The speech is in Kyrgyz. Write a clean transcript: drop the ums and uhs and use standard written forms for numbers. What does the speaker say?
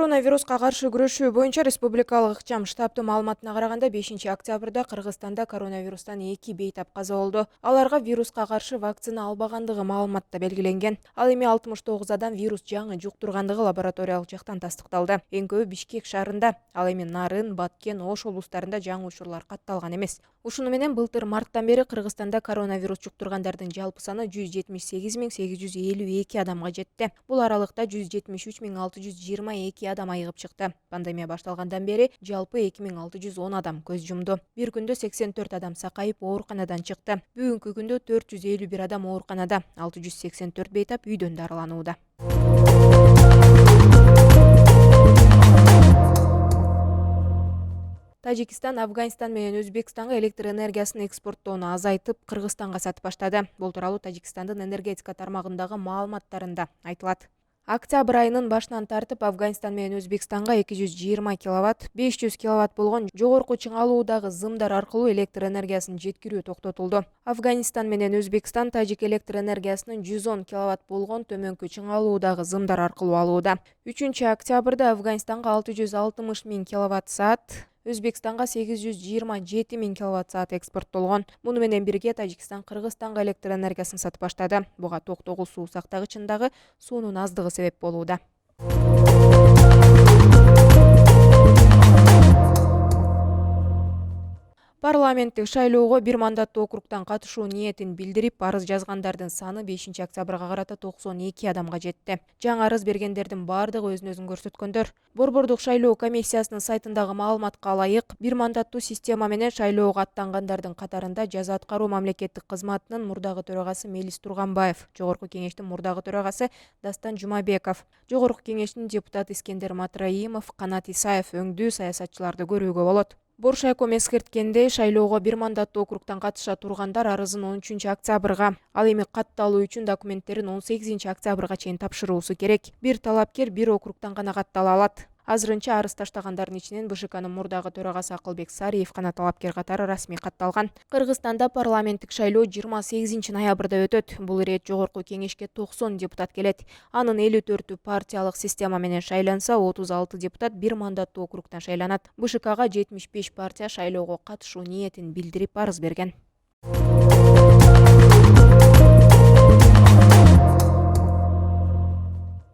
Коронавируска каршы күрөшүү боюнча республикалык ыкчам штабтын маалыматына караганда 5 октябрда Кыргызстанда коронавирустан 2 бейтап каза болду. Аларга вируска каршы вакцина албагандыгы маалыматта белгиленген. Ал эми 69 адам вирус жаңы жуктургандыгы лабораториялык жактан тастыкталды. Эң көбү Бишкек шаарында, ал эми Нарын, Баткен, Ош облустарында жаңы учурлар катталган эмес. Ушуну менен былтыр марттан бери Кыргызстанда коронавирус жуктургандардын жалпы саны 178.852 адамга жетти. Бул аралыкта 173.622 адам айыгып чыкты. Пандемия башталгандан бери жалпы 2610 адам көз жумду. Бир күндө 84 адам сакайып ооруканадан чыкты. Бүгүнкү күндө 451 адам ооруканада, 684 бейтап үйдөн дарыланууда. Тажикстан, Афганистан менен Өзбекстанга электр энергиясын экспорттоону азайтып, Кыргызстанга сатып баштады. Бул тууралуу Тажикстандын энергетика тармагындагы маалыматтарында айтылат. Октябрь айынын башынан тартып Афганистан менен Өзбекстанга 220 киловатт, 500 киловатт болгон жогорку чыңалуудагы зымдар аркылуу электр энергиясын жеткирүү токтотулду. Афганистан менен Өзбекстан тажик электр энергиясынын 110 киловатт болгон төмөнкү чыңалуудагы зымдар аркылуу алууда. 3 октябрда Афганистанга 660 000 киловатт саат, Өзбекстанга 827 000 киловатт саат экспорттолгон. Муну менен бирге Тажикстан Кыргызстанга электр энергиясын сатып баштады. Буга токтогул суу сактагычындагы суунун аздыгы себеп болууда. Парламенттик шайлоого бир мандаттуу округтан катышуу ниетин билдирип, арыз жазгандардын саны 5 октябрга карата 92 адамга жетти. Жаңы арыз бергендердин бардыгы өзүн көрсөткөндөр. Борбордук шайлоо комиссиясынын сайтындагы маалыматка ылайык, бир мандаттуу система менен шайлоого аттангандардын катарында жаза аткаруу мамлекеттик кызматынын мурдагы төрагасы Мелис Турганбаев, Жогорку кеңештин мурдагы төрагасы Дастан Жумабеков, Жогорку кеңештин депутаты Искендер Матраимов, Канат Исаев өңдүү саясатчыларды көрүүгө болот. Боршайком эскерткендей, шайлоого бир мандаттуу округтан катыша тургандар арызын 13 октябрга, ал эми катталуу үчүн документтерин 18 октябрга чейин тапшыруусу керек. Бир талапкер бир округтан гана каттала алат. Азырынча арыз таштагандардын ичинен БШКнын мурдагы төрагасы Акылбек Сариев гана талапкер катары расмий катталган. Кыргызстанда парламенттик шайлоо 28 ноябрда өтөт. Бул ирет Жогорку кеңешке 90 депутат келет. Анын 54-ü партиялык система менен шайланса, 36 депутат бир мандаттуу округтан шайланат. БШКга 75 партия шайлоого катышуу ниетин билдирип арыз берген.